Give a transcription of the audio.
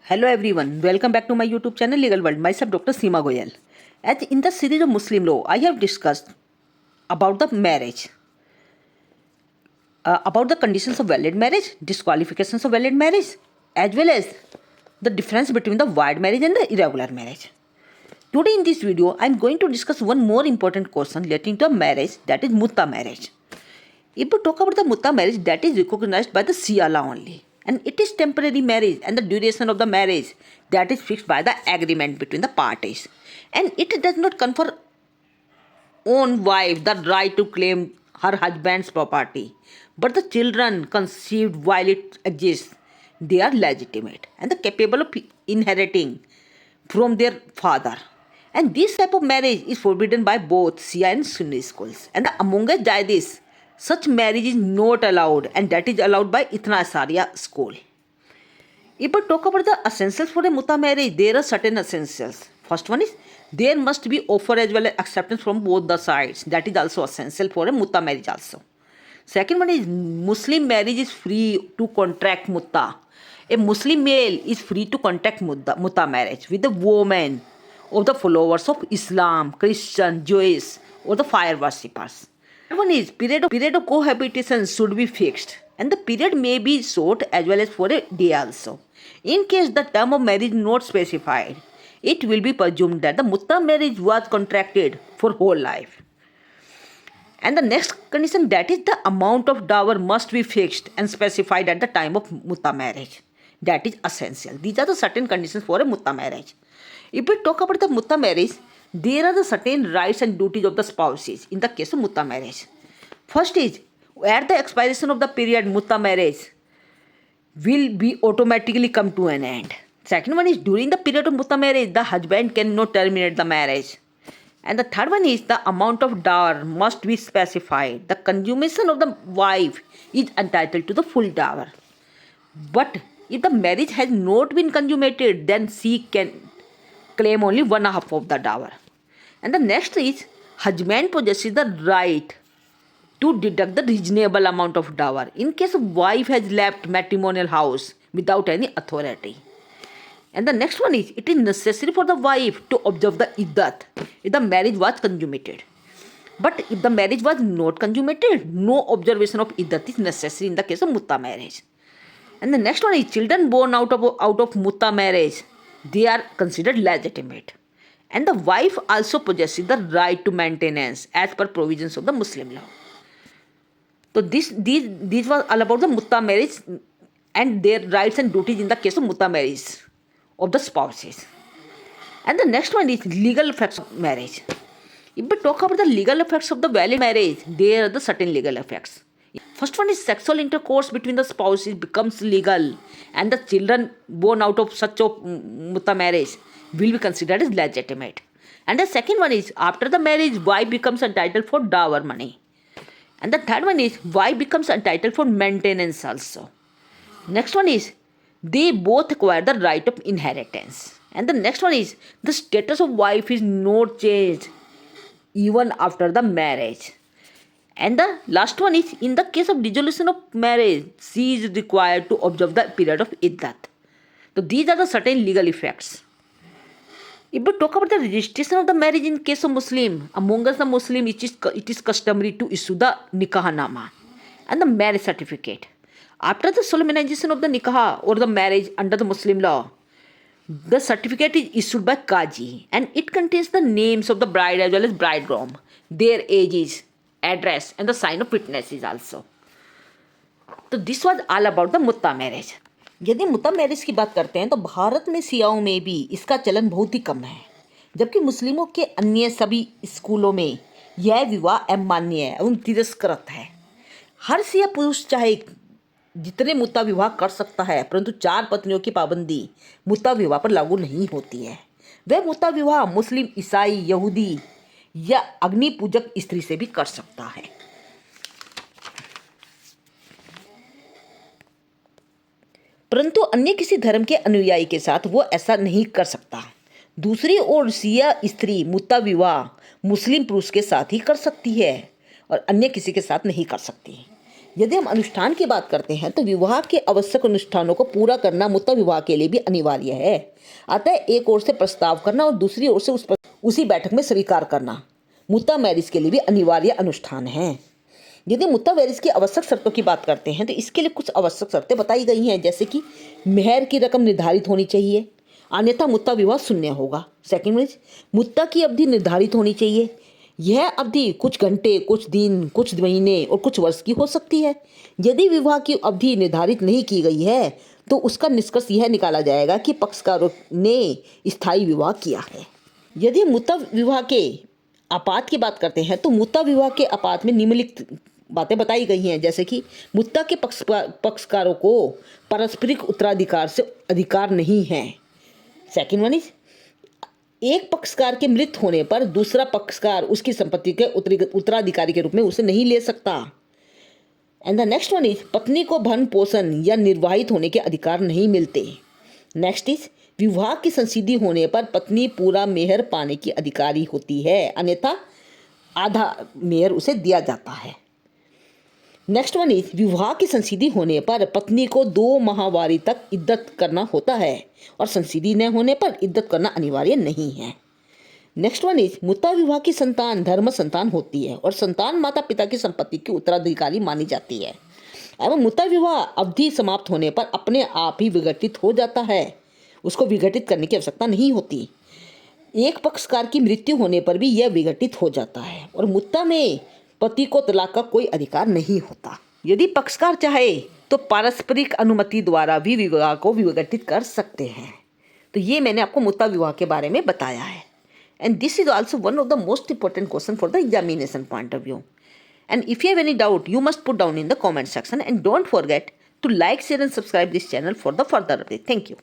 Hello everyone, welcome back to my YouTube channel Legal World. Myself Dr. Seema Goyal. As in the series of Muslim law, I have discussed about the marriage, about the conditions of valid marriage, disqualifications of valid marriage, as well as the difference between the void marriage and the irregular marriage. Today in this video, I am going to discuss one more important question relating to marriage, that is mutta marriage. If we talk about the mutta marriage, that is recognized by the Shia law only. And it is temporary marriage, and the duration of the marriage that is fixed by the agreement between the parties. And it does not confer on wife the right to claim her husband's property. But the children conceived while it exists, they are legitimate and the capable of inheriting from their father. And this type of marriage is forbidden by both Shia and Sunni schools. And among us jihadis, such marriage is not allowed, and that is allowed by Ithna Asariya school. If we talk about the essentials for a mutta marriage, there are certain essentials. First one is there must be offer as well as acceptance from both the sides. That is also essential for a mutta marriage also. Second one is Muslim marriage is free to contract mutta. A Muslim male is free to contract mutta marriage with the woman of the followers of Islam, Christian, Jewish, or the fire worshippers. One is period of cohabitation should be fixed, and the period may be short as well as for a day also. In case the term of marriage is not specified, it will be presumed that the mutta marriage was contracted for whole life. And the next condition, that is the amount of dower must be fixed and specified at the time of mutta marriage. That is essential. These are the certain conditions for a mutta marriage. If we talk about the mutta marriage, there are the certain rights and duties of the spouses in the case of mutta marriage. First is, at the expiration of the period, mutta marriage will be automatically come to an end. Second one is, during the period of mutta marriage, the husband cannot terminate the marriage. And the third one is, the amount of dower must be specified. The consummation of the wife is entitled to the full dower. But if the marriage has not been consummated, then she can claim only 1/2 of the dower. And the next is, husband possesses the right to deduct the reasonable amount of dower in case of wife has left matrimonial house without any authority. And the next one is, it is necessary for the wife to observe the iddat if the marriage was consummated. But if the marriage was not consummated, no observation of iddat is necessary in the case of mutta marriage. And the next one is, children born out of mutta marriage, they are considered legitimate. And the wife also possesses the right to maintenance as per provisions of the Muslim law. So these were all about the mutta marriage and their rights and duties in the case of mutta marriage of the spouses. And the next one is legal effects of marriage. If we talk about the legal effects of the valid marriage, there are the certain legal effects. First one is, sexual intercourse between the spouses becomes legal, and the children born out of such a mutta marriage will be considered as legitimate. And the second one is, after the marriage, wife becomes entitled for dower money. And the third one is, wife becomes entitled for maintenance also. Next one is, they both acquire the right of inheritance. And the next one is, the status of wife is not changed even after the marriage. And the last one is, in the case of dissolution of marriage, she is required to observe the period of iddat. So these are the certain legal effects. If we talk about the registration of the marriage in case of Muslim, among us the Muslim, it is customary to issue the nikahnama and the marriage certificate. After the solemnization of the nikah or the marriage under the Muslim law, the certificate is issued by Qazi, and it contains the names of the bride as well as bridegroom, their ages, address, and the sign of witnesses also. तो this was all about the मुत्ता marriage. यदि मुत्ता marriage की बात करते हैं तो भारत में सियाओं में भी इसका चलन बहुत ही कम है, जबकि मुस्लिमों के अन्य सभी स्कूलों में यह विवाह अमान्य एवं तिरस्कृत है. हर सिया पुरुष चाहे जितने मुत्ता विवाह कर सकता है, परंतु 4 पत्नियों की पाबंदी मुत्ता विवाह पर लागू नहीं होती है. वह मुत्ता विवाह मुस्लिम, ईसाई, यहूदी या अग्नि पूजक स्त्री से भी कर सकता है. परंतु अन्य किसी धर्म के अनुयायी के साथ वो ऐसा नहीं कर सकता. दूसरी ओर सिया स्त्री मुत्ता विवाह मुस्लिम पुरुष के साथ ही कर सकती है और अन्य किसी के साथ नहीं कर सकती. यदि हम अनुष्ठान की बात करते हैं तो विवाह के आवश्यक अनुष्ठानों को पूरा करना मुत्ता विवाह के लिए भी अनिवार्य है। अतः एक ओर से प्रस्ताव करना और दूसरी ओर से उसी बैठक में स्वीकार करना मुत्ता मैरिज के लिए भी अनिवार्य अनुष्ठान है। यदि मुत्ता मैरिज की आवश्यक शर्तों की बात करते हैं तो इसके लिए कुछ आवश्यक शर्तें बताई गई हैं, जैसे कि मेहर की रकम निर्धारित होनी चाहिए, अन्यथा मुत्ता विवाह शून्य होगा। सेकंड मैरिज, मुत्ता की अवधि निर्धारित होनी चाहिए। यह अवधि कुछ घंटे, कुछ दिन, कुछ महीने और कुछ वर्ष की हो सकती है। यदि विवाह की अवधि निर्धारित नहीं की गई है तो उसका निष्कर्ष यह निकाला जाएगा कि पक्षकारों ने स्थायी विवाह किया है। यदि मुत्ता विवाह के आपात की बात करते हैं तो मुत्ता विवाह के आपात में निम्नलिखित बातें बताई गई हैं, जैसे कि मुत्ता के पक्षकारों को पारस्परिक उत्तराधिकार से अधिकार नहीं है। सेकंड वन इज, एक पक्षकार के मृत होने पर दूसरा पक्षकार उसकी संपत्ति के उत्तराधिकारी के रूप में उसे नहीं ले सकता। And the next one is, पत्नी को भरण पोषण या निर्वाहित होने के अधिकार नहीं मिलते। नेक्स्ट इज, विवाह की संसिद्धि होने पर पत्नी पूरा मेहर पाने की अधिकारी होती है, अन्यथा आधा मेहर उसे दिया जाता है। नेक्स्ट वन इज, विवाह की संसिद्धि होने पर पत्नी को 2 माहवारी तक इद्दत करना होता है और संसिद्धि न होने पर इद्दत करना अनिवार्य नहीं है। नेक्स्ट वन इज, मुत्ता विवाह की संतान धर्म संतान होती है और संतान माता पिता की संपत्ति की उत्तराधिकारी मानी जाती है एवं मुत्ता विवाह अवधि समाप्त होने पर अपने आप ही विघटित हो जाता है, उसको विघटित करने की आवश्यकता नहीं होती। एक पक्षकार की मृत्यु होने पर भी यह विघटित हो जाता है और मुत्ता में पति को तलाक का कोई अधिकार नहीं होता। यदि पक्षकार चाहे तो पारस्परिक अनुमति द्वारा भी विवाह को विघटित कर सकते हैं। तो ये मैंने आपको मुत्ता विवाह के बारे में बताया है। And this is also one of the most important question for the examination point of view. And if you have any doubt you must put down in the comment section and don't forget to like, share and subscribe this channel for the further update. Thank you.